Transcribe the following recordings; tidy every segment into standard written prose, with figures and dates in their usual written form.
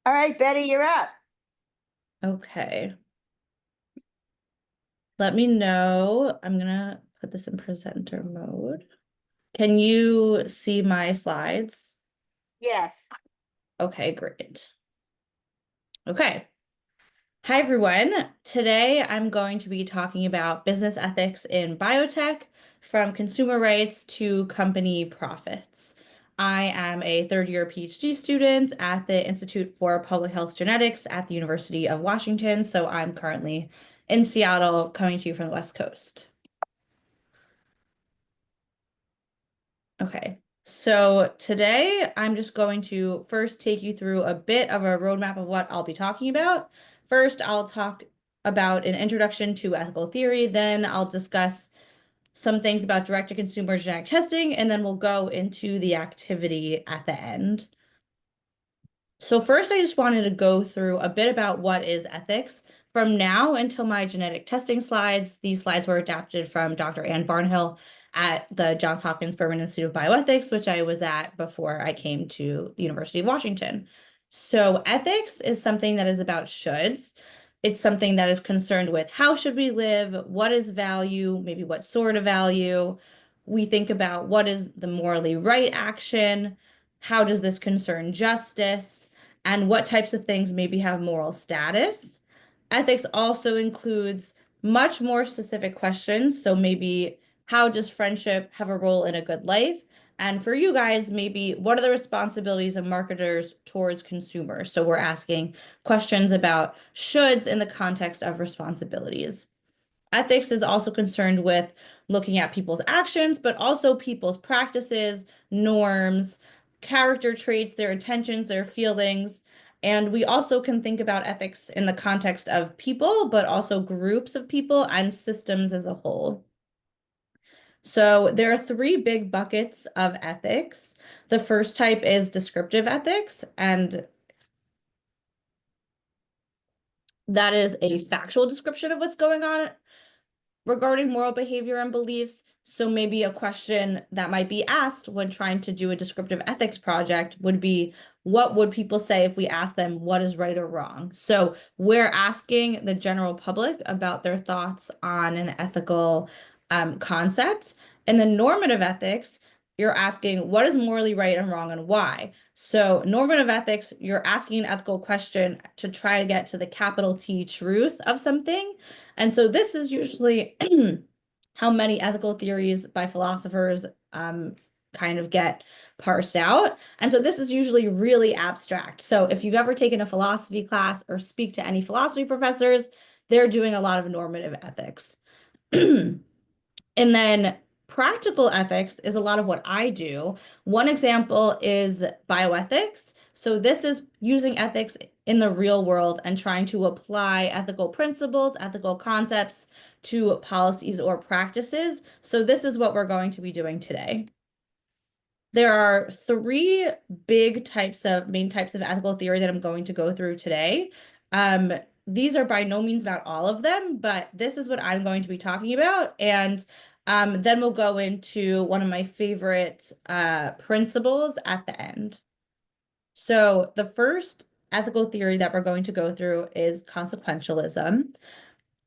All right, Betty, you're up. Okay. Let me know. I'm gonna put this in presenter mode. Can you see my slides? Yes. Okay, great. Okay. Hi, everyone. Today I'm going to be talking about business ethics in biotech, from consumer rights to company profits. I am a third-year PhD student at the Institute for Public Health Genetics at the University of Washington, so I'm currently in Seattle, coming to you from the West Coast. Okay, so today I'm just going to first take you through a bit of a roadmap of what I'll be talking about. First, I'll talk about an introduction to ethical theory, then I'll discuss some things about direct-to-consumer genetic testing, and then we'll go into the activity at the end. So first, I just wanted to go through a bit about what is ethics. From now until my genetic testing slides, these slides were adapted from Dr. Ann Barnhill at the Johns Hopkins Berman Institute of Bioethics, which I was at before I came to the University of Washington. So ethics is something that is about shoulds. It's something that is concerned with how should we live, what is value, maybe what sort of value. We think about what is the morally right action, how does this concern justice, and what types of things maybe have moral status. Ethics also includes much more specific questions. So maybe how does friendship have a role in a good life? And for you guys, maybe what are the responsibilities of marketers towards consumers? So we're asking questions about shoulds in the context of responsibilities. Ethics is also concerned with looking at people's actions, but also people's practices, norms, character traits, their intentions, their feelings. And we also can think about ethics in the context of people, but also groups of people and systems as a whole. So there are three big buckets of ethics. The first type is descriptive ethics, and that is a factual description of what's going on regarding moral behavior and beliefs. So maybe a question that might be asked when trying to do a descriptive ethics project would be, what would people say if we asked them what is right or wrong? So we're asking the general public about their thoughts on an ethical concept. And the normative ethics, you're asking what is morally right and wrong and why. So normative ethics, you're asking an ethical question to try to get to the capital T truth of something. And so this is usually how many ethical theories by philosophers kind of get parsed out. And so this is usually really abstract. So if you've ever taken a philosophy class or speak to any philosophy professors, they're doing a lot of normative ethics. And then practical ethics is a lot of what I do. One example is bioethics. So this is using ethics in the real world and trying to apply ethical principles, ethical concepts to policies or practices. So this is what we're going to be doing today. There are three big main types of ethical theory that I'm going to go through today. Um, these are by no means not all of them, but this is what I'm going to be talking about. And then we'll go into one of my favorite principles at the end. So the first ethical theory that we're going to go through is consequentialism.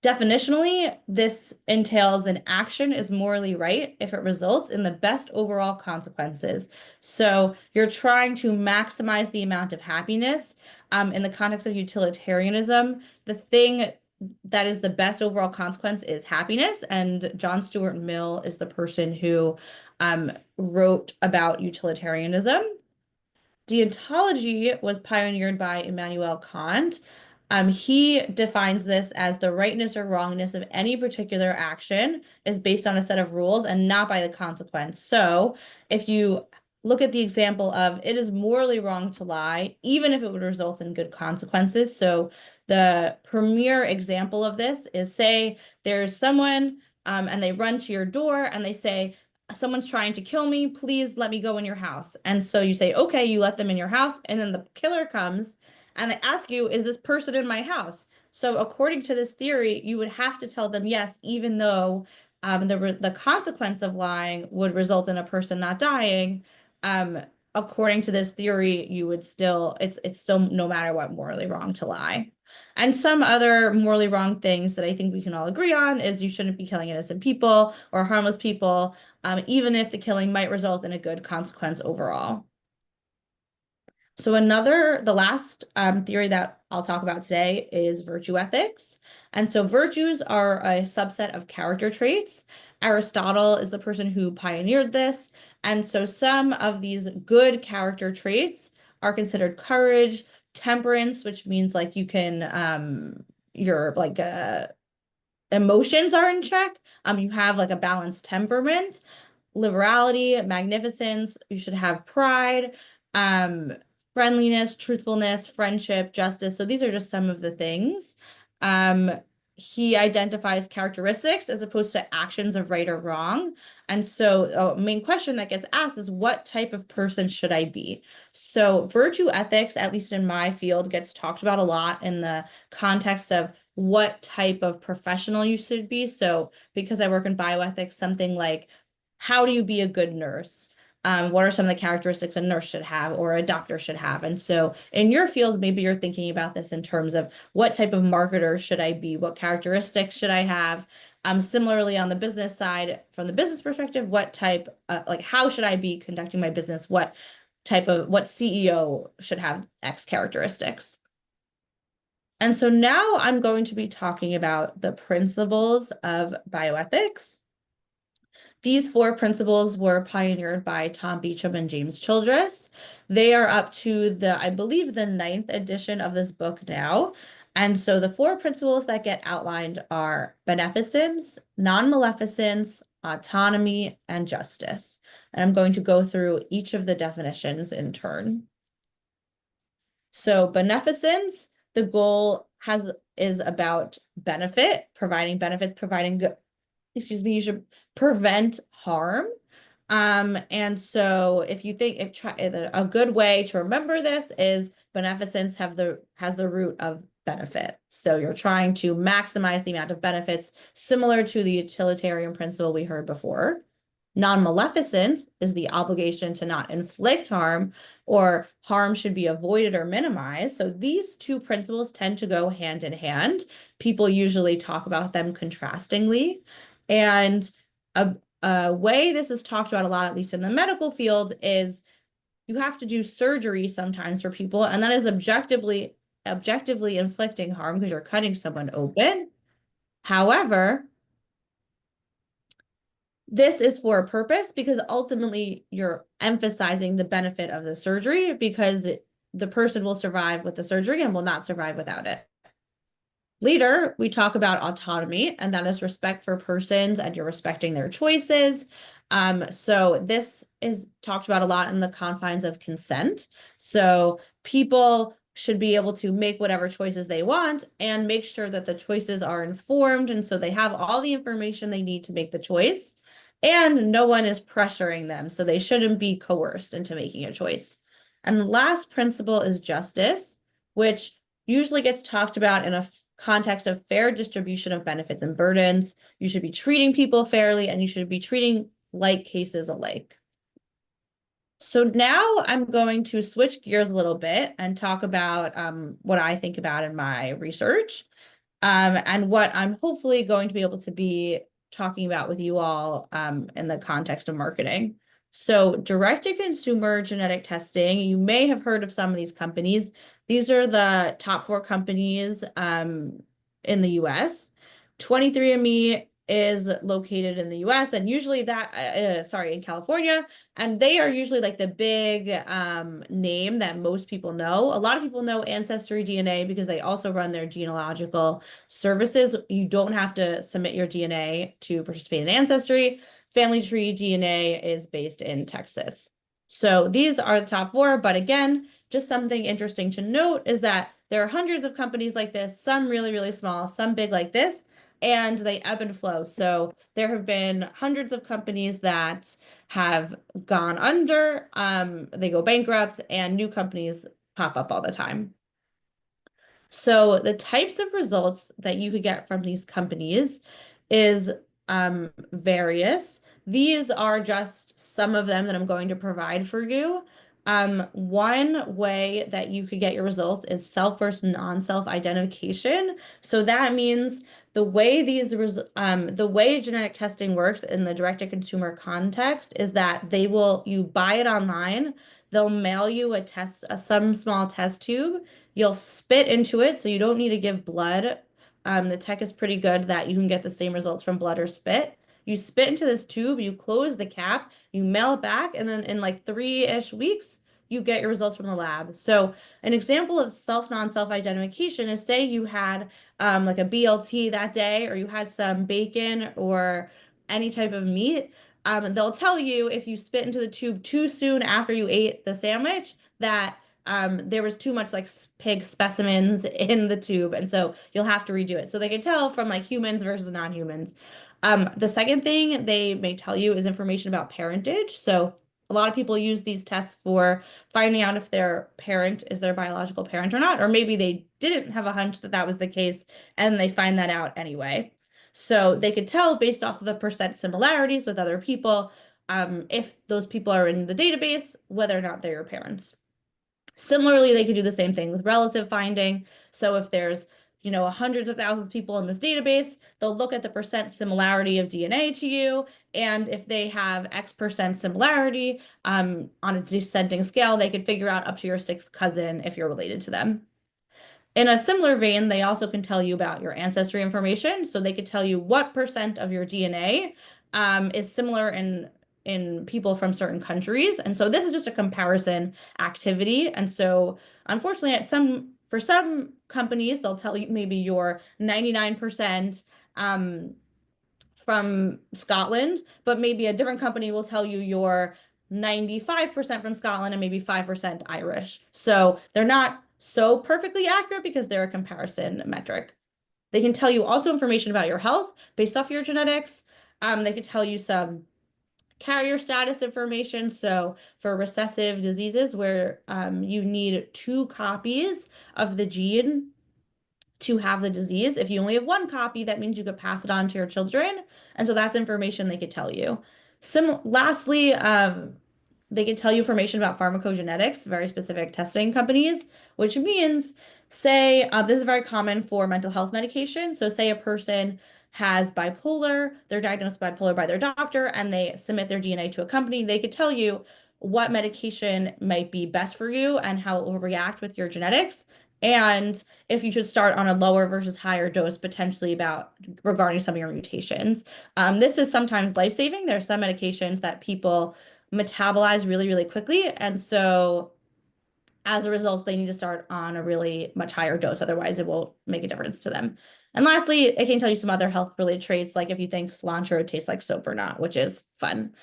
Definitionally, this entails an action is morally right if it results in the best overall consequences. So you're trying to maximize the amount of happiness. In the context of utilitarianism, the thing that is the best overall consequence is happiness. And John Stuart Mill is the person who wrote about utilitarianism. Deontology was pioneered by Immanuel Kant. He defines this as the rightness or wrongness of any particular action is based on a set of rules and not by the consequence. So if you look at the example of it is morally wrong to lie, even if it would result in good consequences. So the premier example of this is, say there's someone and they run to your door and they say, someone's trying to kill me, please let me go in your house. And so you say, okay, you let them in your house, and then the killer comes and they ask you, is this person in my house? So according to this theory, you would have to tell them yes, even though the consequence of lying would result in a person not dying. according to this theory, you would still, it's still no matter what morally wrong to lie. And some other morally wrong things that I think we can all agree on is you shouldn't be killing innocent people or harmless people, even if the killing might result in a good consequence overall. So the last theory that I'll talk about today is virtue ethics. And so virtues are a subset of character traits. Aristotle is the person who pioneered this. And so some of these good character traits are considered courage, temperance, which means like you can, your like emotions are in check. You have like a balanced temperament, liberality, magnificence. You should have pride, friendliness, truthfulness, friendship, justice. So these are just some of the things. He identifies characteristics as opposed to actions of right or wrong. And so a main question that gets asked is, what type of person should I be? So virtue ethics, at least in my field, gets talked about a lot in the context of what type of professional you should be. So because I work in bioethics, something like, how do you be a good nurse? What are some of the characteristics a nurse should have or a doctor should have? And so in your field, maybe you're thinking about this in terms of what type of marketer should I be? What characteristics should I have? Similarly, on the business side, from the business perspective, what type, like how should I be conducting my business? What CEO should have X characteristics? And so now I'm going to be talking about the principles of bioethics. These 4 principles were pioneered by Tom Beecham and James Childress. They are up to I believe, the 9th edition of this book now. And so the 4 principles that get outlined are beneficence, non-maleficence, autonomy, and justice. And I'm going to go through each of the definitions in turn. So beneficence, the goal is about benefit, providing benefits, providing good, you should prevent harm. And so if you think a good way to remember this is beneficence has the root of benefit. So you're trying to maximize the amount of benefits, similar to the utilitarian principle we heard before. Non-maleficence is the obligation to not inflict harm, or harm should be avoided or minimized. So these 2 principles tend to go hand in hand. People usually talk about them contrastingly. And a way this is talked about a lot, at least in the medical field, is you have to do surgery sometimes for people, and that is objectively inflicting harm because you're cutting someone open. However, this is for a purpose because ultimately you're emphasizing the benefit of the surgery because the person will survive with the surgery and will not survive without it. Later, we talk about autonomy, and that is respect for persons and you're respecting their choices. So this is talked about a lot in the confines of consent. So people should be able to make whatever choices they want and make sure that the choices are informed. And so they have all the information they need to make the choice, and no one is pressuring them. So they shouldn't be coerced into making a choice. And the last principle is justice, which usually gets talked about in a context of fair distribution of benefits and burdens. You should be treating people fairly, and you should be treating like cases alike. So now I'm going to switch gears a little bit and talk about what I think about in my research, and what I'm hopefully going to be able to be talking about with you all in the context of marketing. So direct-to-consumer genetic testing, you may have heard of some of these companies. These are the top 4 companies in the US. 23andMe is located in the US, and usually in California, and they are usually like the big name that most people know. A lot of people know Ancestry DNA because they also run their genealogical services. You don't have to submit your DNA to participate in Ancestry. Family Tree DNA is based in Texas. So these are the top 4, but again, just something interesting to note is that there are hundreds of companies like this, some really, really small, some big like this, and they ebb and flow. So there have been hundreds of companies that have gone under, they go bankrupt, and new companies pop up all the time. So the types of results that you could get from these companies is various. These are just some of them that I'm going to provide for you. One way that you could get your results is self versus non-self identification. So that means the way the way genetic testing works in the direct-to-consumer context is that you buy it online, they'll mail you some small test tube, you'll spit into it, so you don't need to give blood. The tech is pretty good that you can get the same results from blood or spit. You spit into this tube, you close the cap, you mail it back, and then in like 3-ish weeks, you get your results from the lab. So an example of non-self identification is, say you had like a BLT that day, or you had some bacon or any type of meat. They'll tell you if you spit into the tube too soon after you ate the sandwich that there was too much like pig specimens in the tube, and so you'll have to redo it. So they can tell from like humans versus non-humans. The second thing they may tell you is information about parentage. So a lot of people use these tests for finding out if their parent is their biological parent or not, or maybe they didn't have a hunch that that was the case and they find that out anyway. So they could tell based off of the percent similarities with other people, if those people are in the database, whether or not they're your parents. Similarly, they could do the same thing with relative finding. So if there's, hundreds of thousands of people in this database, they'll look at the percent similarity of DNA to you. And if they have X% similarity on a descending scale, they could figure out up to your 6th cousin if you're related to them. In a similar vein, they also can tell you about your ancestry information. So they could tell you what percent of your DNA is similar in people from certain countries. And so this is just a comparison activity. And so unfortunately, for some companies, they'll tell you maybe you're 99% from Scotland, but maybe a different company will tell you you're 95% from Scotland and maybe 5% Irish. So they're not so perfectly accurate because they're a comparison metric. They can tell you also information about your health based off your genetics. They could tell you some carrier status information. So for recessive diseases where you need 2 copies of the gene to have the disease. If you only have 1 copy, that means you could pass it on to your children. And so that's information they could tell you. Lastly, they could tell you information about pharmacogenetics, very specific testing companies, which means, say, this is very common for mental health medication. So say a person has bipolar, they're diagnosed bipolar by their doctor, and they submit their DNA to a company, they could tell you what medication might be best for you and how it will react with your genetics. And if you should start on a lower versus higher dose, potentially regarding some of your mutations. This is sometimes life-saving. There are some medications that people metabolize really, really quickly. And so as a result, they need to start on a really much higher dose. Otherwise, it won't make a difference to them. And lastly, it can tell you some other health-related traits, like if you think cilantro tastes like soap or not, which is fun.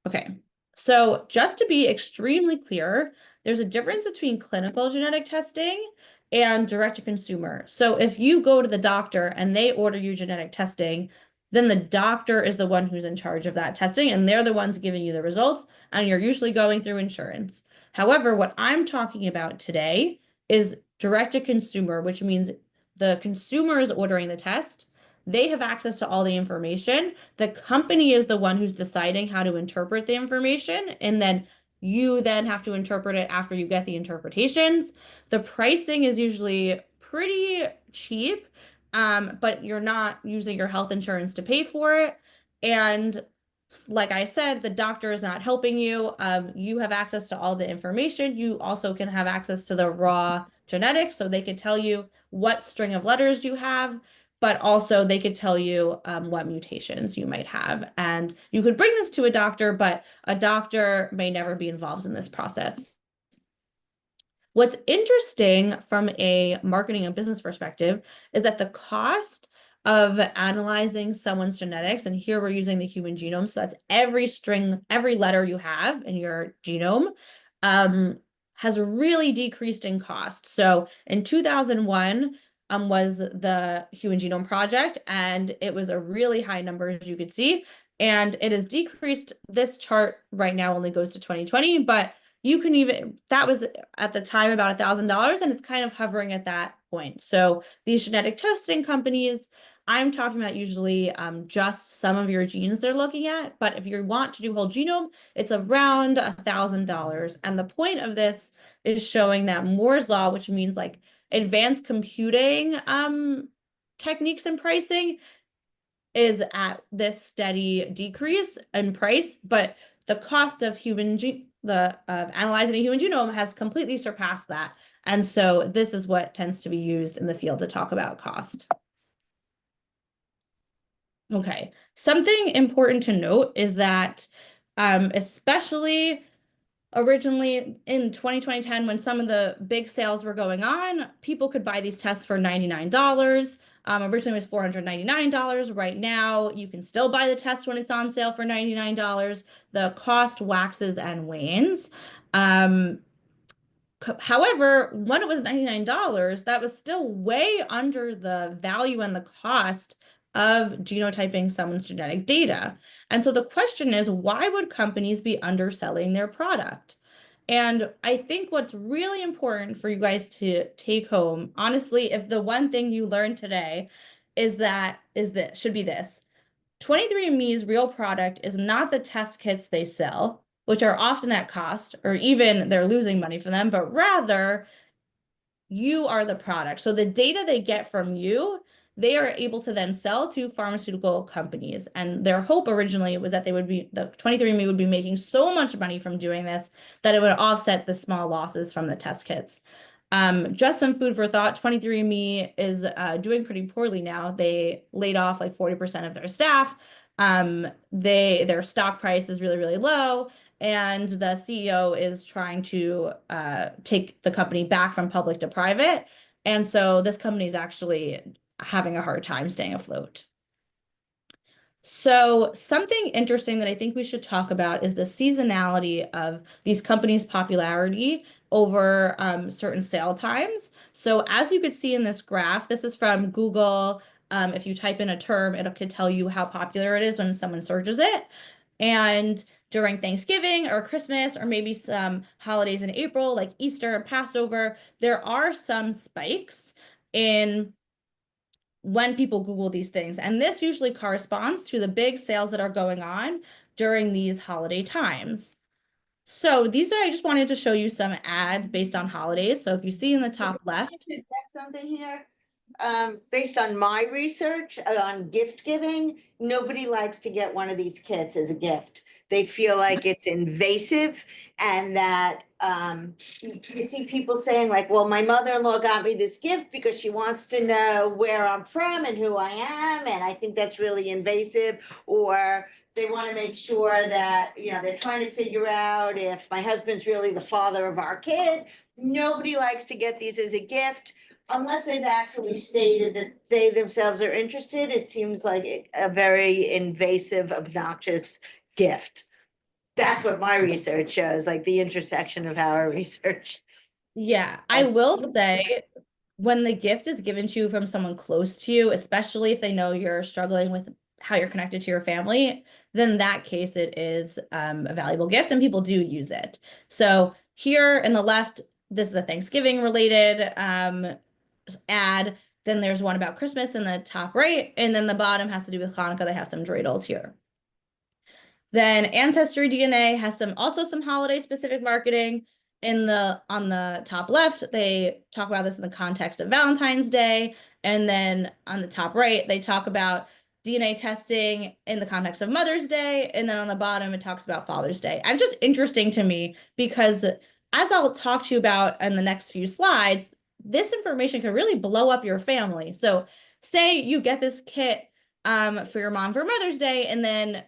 Okay, so just to be extremely clear, there's a difference between clinical genetic testing and direct-to-consumer. So if you go to the doctor and they order you genetic testing, then the doctor is the one who's in charge of that testing, and they're the ones giving you the results, and you're usually going through insurance. However, what I'm talking about today is direct-to-consumer, which means the consumer is ordering the test. They have access to all the information. The company is the one who's deciding how to interpret the information, and then you then have to interpret it after you get the interpretations. The pricing is usually pretty cheap, but you're not using your health insurance to pay for it. And like I said, the doctor is not helping you. You have access to all the information. You also can have access to the raw genetics, so they could tell you what string of letters you have, but also they could tell you what mutations you might have. And you could bring this to a doctor, but a doctor may never be involved in this process. What's interesting from a marketing and business perspective is that the cost of analyzing someone's genetics, and here we're using the human genome, so that's every string, every letter you have in your genome, has really decreased in cost. So in 2001, was the Human Genome Project, and it was a really high number, as you could see, and it has decreased. This chart right now only goes to 2020, but you can that was at the time about $1,000, and it's kind of hovering at that point. So these genetic testing companies I'm talking about usually just some of your genes they're looking at. But if you want to do whole genome, it's around $1,000. And the point of this is showing that Moore's law, which means like advanced computing techniques and pricing, is at this steady decrease in price, but the cost of analyzing the human genome has completely surpassed that. And so this is what tends to be used in the field to talk about cost. Okay, something important to note is that especially originally in 2010, when some of the big sales were going on, people could buy these tests for $99. Originally it was $499. Right now, you can still buy the test when it's on sale for $99. The cost waxes and wanes. However, when it was $99, that was still way under the value and the cost of genotyping someone's genetic data. And so the question is, why would companies be underselling their product? And I think what's really important for you guys to take home, honestly, if the one thing you learned today should be this. 23andMe's real product is not the test kits they sell, which are often at cost, or even they're losing money for them, but rather you are the product. So the data they get from you, they are able to then sell to pharmaceutical companies. And their hope originally was that the 23andMe would be making so much money from doing this that it would offset the small losses from the test kits. Just some food for thought. 23andMe is doing pretty poorly now. They laid off like 40% of their staff. Their stock price is really, really low. And the CEO is trying to take the company back from public to private. And so this company is actually having a hard time staying afloat. So something interesting that I think we should talk about is the seasonality of these companies' popularity over certain sale times. So as you could see in this graph, this is from Google. If you type in a term, it could tell you how popular it is when someone searches it. And during Thanksgiving or Christmas, or maybe some holidays in April, like Easter and Passover, there are some spikes in when people Google these things. And this usually corresponds to the big sales that are going on during these holiday times. So I just wanted to show you some ads based on holidays. So if you see in the top left. Something here. Based on my research on gift giving, nobody likes to get one of these kits as a gift. They feel like it's invasive, and that you see people saying like, well, my mother-in-law got me this gift because she wants to know where I'm from and who I am, and I think that's really invasive. Or they want to make sure that, they're trying to figure out if my husband's really the father of our kid. Nobody likes to get these as a gift unless they've actually stated that they themselves are interested. It seems like a very invasive, obnoxious gift. That's what my research shows, like the intersection of our research. Yeah, I will say when the gift is given to you from someone close to you, especially if they know you're struggling with how you're connected to your family, then in that case it is a valuable gift and people do use it. So here in the left, this is a Thanksgiving related ad. Then there's one about Christmas in the top right, and then the bottom has to do with Hanukkah. They have some dreidels here. Then Ancestry DNA has also some holiday specific marketing. On the top left, they talk about this in the context of Valentine's Day. And then on the top right, they talk about DNA testing in the context of Mother's Day. And then on the bottom, it talks about Father's Day. And just interesting to me because as I'll talk to you about in the next few slides, this information can really blow up your family. So say you get this kit for your mom for Mother's Day, and then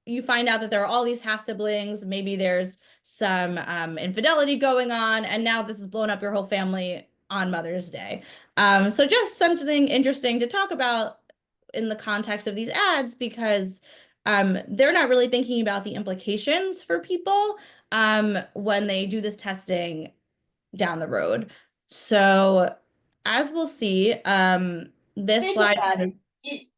you find out that there are all these half siblings, maybe there's some infidelity going on, and now this has blown up your whole family on Mother's Day. So just something interesting to talk about in the context of these ads, because they're not really thinking about the implications for people when they do this testing down the road. So as we'll see, this Think slide. about it.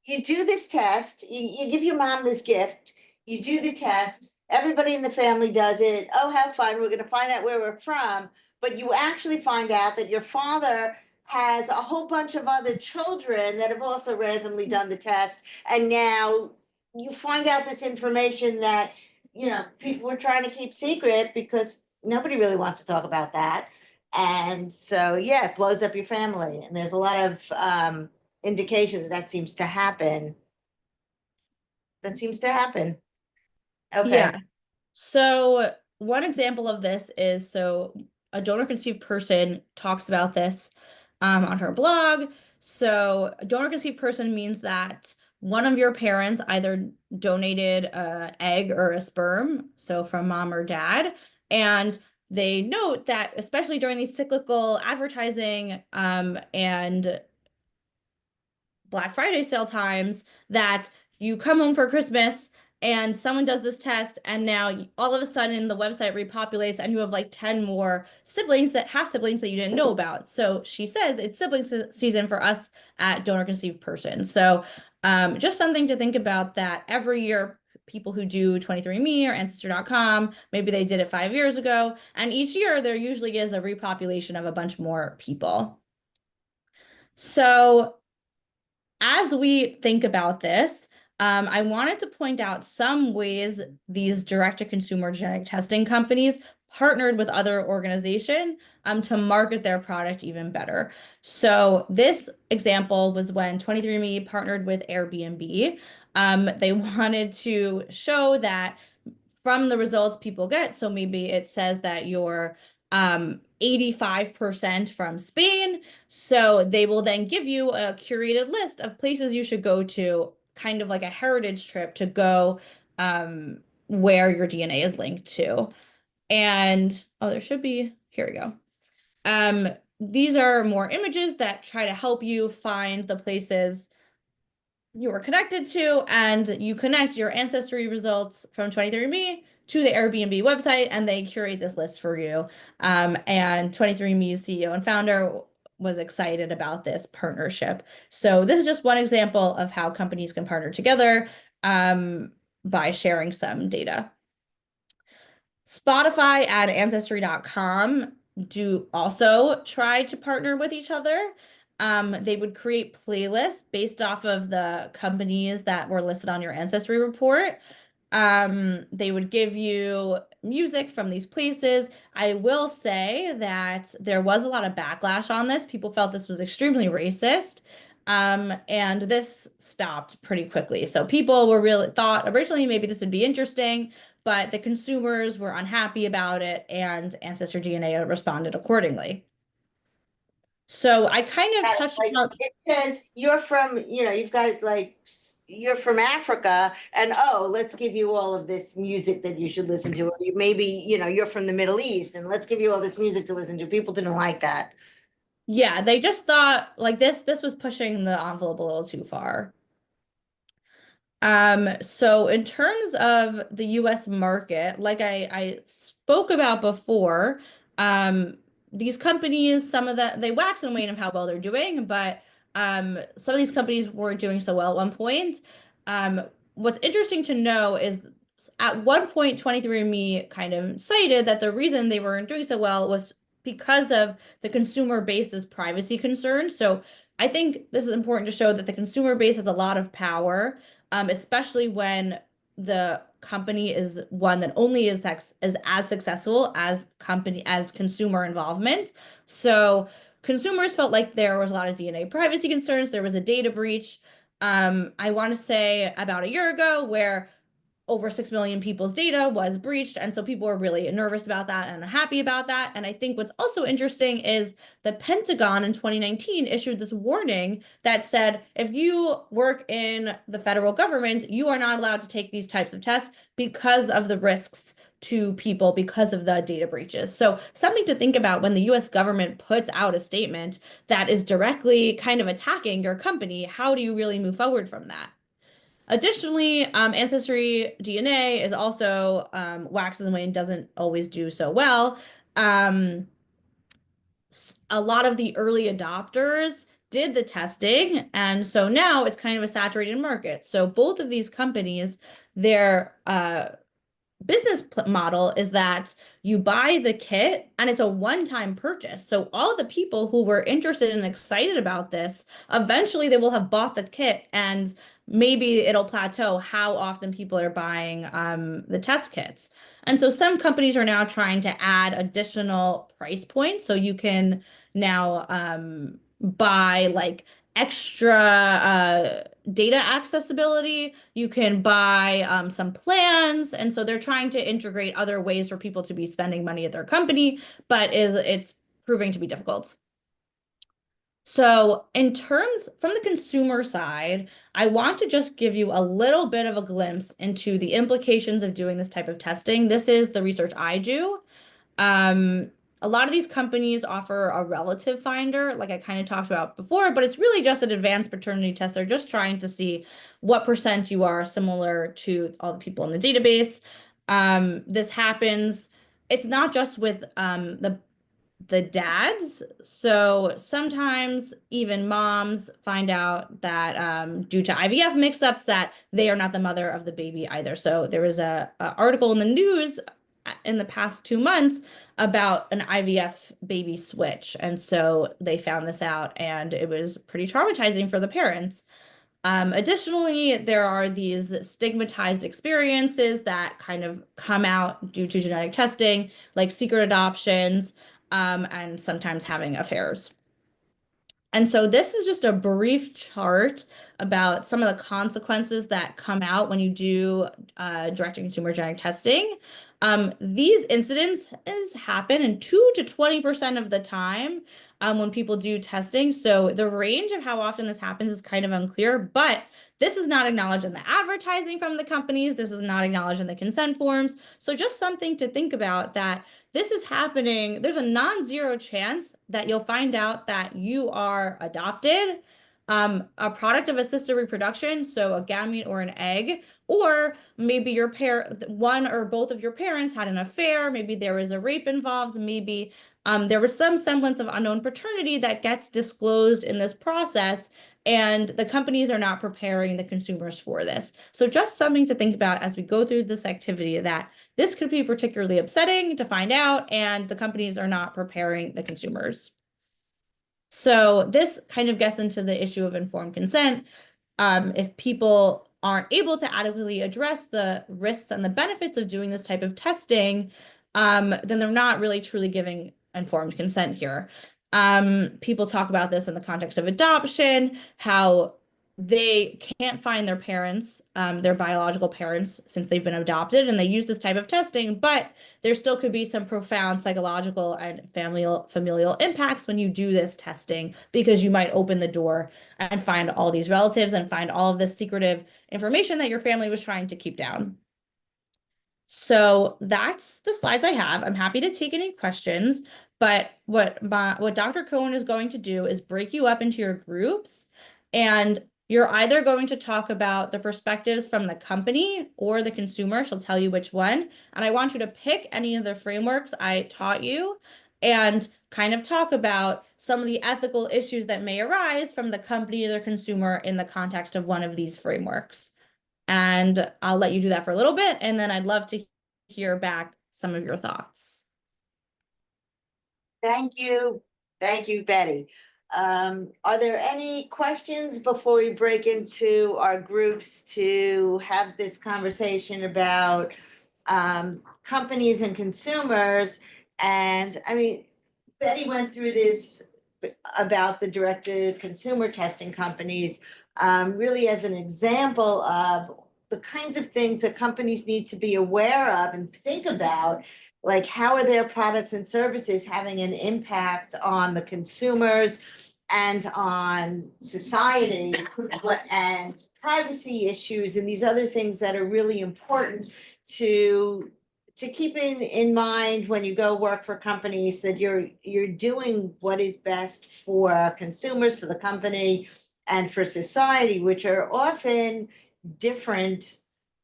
You do this test, you give your mom this gift, you do the test, everybody in the family does it. Oh, how fun, we're gonna find out where we're from. But you actually find out that your father has a whole bunch of other children that have also randomly done the test. And now you find out this information that, people were trying to keep secret because nobody really wants to talk about that. And so, yeah, it blows up your family. And there's a lot of indication that that seems to happen. That seems to happen. Yeah. Okay. So one example of this is, so a donor conceived person talks about this on her blog. So a donor conceived person means that one of your parents either donated a egg or a sperm, so from mom or dad, and they note that especially during these cyclical advertising and Black Friday sale times, that you come home for Christmas and someone does this test, and now all of a sudden the website repopulates and you have like 10 more siblings, that have siblings that you didn't know about. So she says it's siblings season for us at Donor Conceived Person. So just something to think about, that every year people who do 23andMe or Ancestry.com, maybe they did it 5 years ago, and each year there usually is a repopulation of a bunch more people. So as we think about this, I wanted to point out some ways these direct-to-consumer genetic testing companies partnered with other organizations to market their product even better. So this example was when 23andMe partnered with Airbnb. They wanted to show that from the results people get, so maybe it says that you're 85% from Spain, so they will then give you a curated list of places you should go to, kind of like a heritage trip to go where your DNA is linked to. And oh, there should be, here we go. These are more images that try to help you find the places you are connected to, and you connect your ancestry results from 23andMe to the Airbnb website, and they curate this list for you. And 23andMe's CEO and founder was excited about this partnership. So this is just one example of how companies can partner together by sharing some data. Spotify and Ancestry.com do also try to partner with each other. They would create playlists based off of the companies that were listed on your ancestry report. They would give you music from these places. I will say that there was a lot of backlash on this. People felt this was extremely racist. And this stopped pretty quickly. So people were really thought originally maybe this would be interesting, but the consumers were unhappy about it, and Ancestry DNA responded accordingly. So I kind of touched Like on, it says you're from, you've got like you're from Africa, and oh, let's give you all of this music that you should listen to. Or maybe, you're from the Middle East, and let's give you all this music to listen to. People didn't like that. yeah, they just thought like this was pushing the envelope a little too far. So in terms of the US market, like I spoke about before, these companies, some of they wax and wane of how well they're doing, but some of these companies weren't doing so well at one point. Um, what's interesting to know is at one point, 23andMe kind of cited that the reason they weren't doing so well was because of the consumer base's privacy concerns. So I think this is important to show that the consumer base has a lot of power, especially when the company is one that only is as successful as consumer involvement. So consumers felt like there was a lot of DNA privacy concerns. There was a data breach. I want to say about a year ago, where over 6 million people's data was breached. And so people were really nervous about that and unhappy about that. And I think what's also interesting is the Pentagon in 2019 issued this warning that said, if you work in the federal government, you are not allowed to take these types of tests because of the risks to people because of the data breaches. So something to think about when the US government puts out a statement that is directly kind of attacking your company. How do you really move forward from that? Additionally, Ancestry DNA is also waxes and wane, doesn't always do so well. A lot of the early adopters did the testing, and so now it's kind of a saturated market. So both of these companies, their business model is that you buy the kit and it's a one-time purchase. So all of the people who were interested and excited about this, eventually they will have bought the kit, and maybe it'll plateau how often people are buying the test kits. And so some companies are now trying to add additional price points. So you can now buy like extra data accessibility. You can buy some plans. And so they're trying to integrate other ways for people to be spending money at their company, but it's proving to be difficult. So in terms from the consumer side, I want to just give you a little bit of a glimpse into the implications of doing this type of testing. This is the research I do. Um, a lot of these companies offer a relative finder, like I kind of talked about before, but it's really just an advanced paternity test. They're just trying to see what percent you are similar to all the people in the database. This happens, it's not just with the dads. So sometimes even moms find out that due to IVF mix-ups that they are not the mother of the baby either. So there was a article in the news in the past 2 months about an IVF baby switch. And so they found this out, and it was pretty traumatizing for the parents. Additionally, there are these stigmatized experiences that kind of come out due to genetic testing, like secret adoptions, and sometimes having affairs. And so this is just a brief chart about some of the consequences that come out when you do direct-to-consumer genetic testing. These incidents happen in 2 to 20% of the time when people do testing. So the range of how often this happens is kind of unclear, but this is not acknowledged in the advertising from the companies. This is not acknowledged in the consent forms. So just something to think about, that this is happening. There's a non-zero chance that you'll find out that you are adopted, a product of assisted reproduction, so a gamete or an egg, or maybe your one or both of your parents had an affair, maybe there was a rape involved, maybe there was some semblance of unknown paternity that gets disclosed in this process, and the companies are not preparing the consumers for this. So just something to think about as we go through this activity, that this could be particularly upsetting to find out, and the companies are not preparing the consumers. So this kind of gets into the issue of informed consent. If people aren't able to adequately address the risks and the benefits of doing this type of testing, then they're not really truly giving informed consent here. People talk about this in the context of adoption, how they can't find their parents, their biological parents, since they've been adopted, and they use this type of testing, but there still could be some profound psychological and familial impacts when you do this testing, because you might open the door and find all these relatives and find all of this secretive information that your family was trying to keep down. So that's the slides I have. I'm happy to take any questions, but what Dr. Cohn is going to do is break you up into your groups, and you're either going to talk about the perspectives from the company or the consumer. She'll tell you which one. And I want you to pick any of the frameworks I taught you and kind of talk about some of the ethical issues that may arise from the company or the consumer in the context of one of these frameworks. And I'll let you do that for a little bit, and then I'd love to hear back some of your thoughts. Thank you. Thank you, Betty. Are there any questions before we break into our groups to have this conversation about companies and consumers? And I mean, Betty went through this about the direct-to-consumer testing companies, really as an example of the kinds of things that companies need to be aware of and think about, like how are their products and services having an impact on the consumers and on society, and privacy issues and these other things that are really important to keep in mind when you go work for companies, that you're doing what is best for consumers, for the company, and for society, which are often different.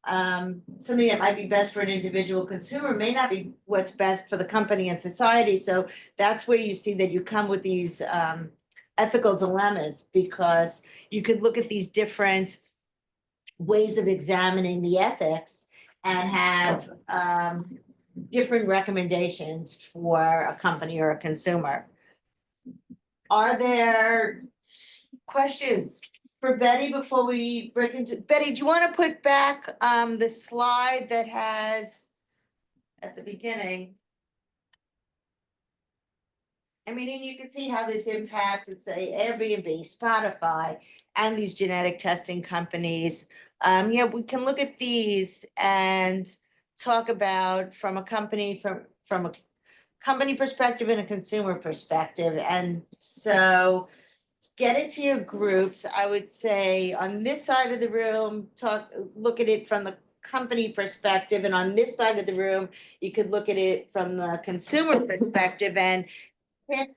Something that might be best for an individual consumer may not be what's best for the company and society. So that's where you see that you come with these ethical dilemmas, because you could look at these different ways of examining the ethics and have different recommendations for a company or a consumer. Are there questions for Betty before we break into, Betty, do you want to put back the slide that has at the beginning? I mean, and you can see how this impacts, let's say, Airbnb, Spotify, and these genetic testing companies. Yeah, we can look at these and talk about from a company perspective and a consumer perspective. And so get it to your groups. I would say on this side of the room, look at it from the company perspective, and on this side of the room, you could look at it from the consumer perspective and pick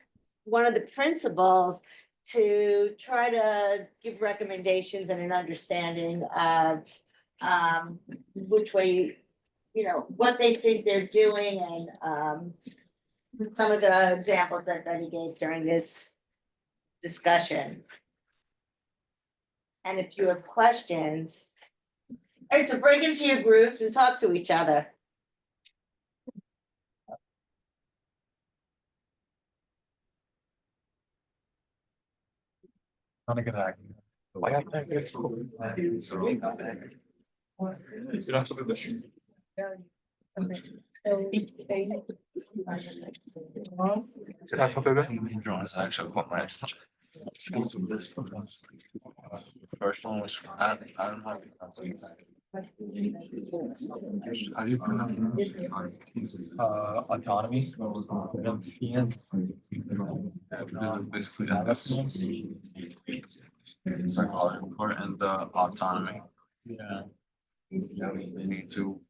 one of the principles to try to give recommendations and an understanding of which way, what they think they're doing, and some of the examples that Betty gave during this discussion. And if you have questions, all right, so break into your groups and talk to each other. First one was, I don't know how to pronounce it. How do you pronounce it? Autonomy. Basically, that's psychological part, and the autonomy. Yeah. They need to.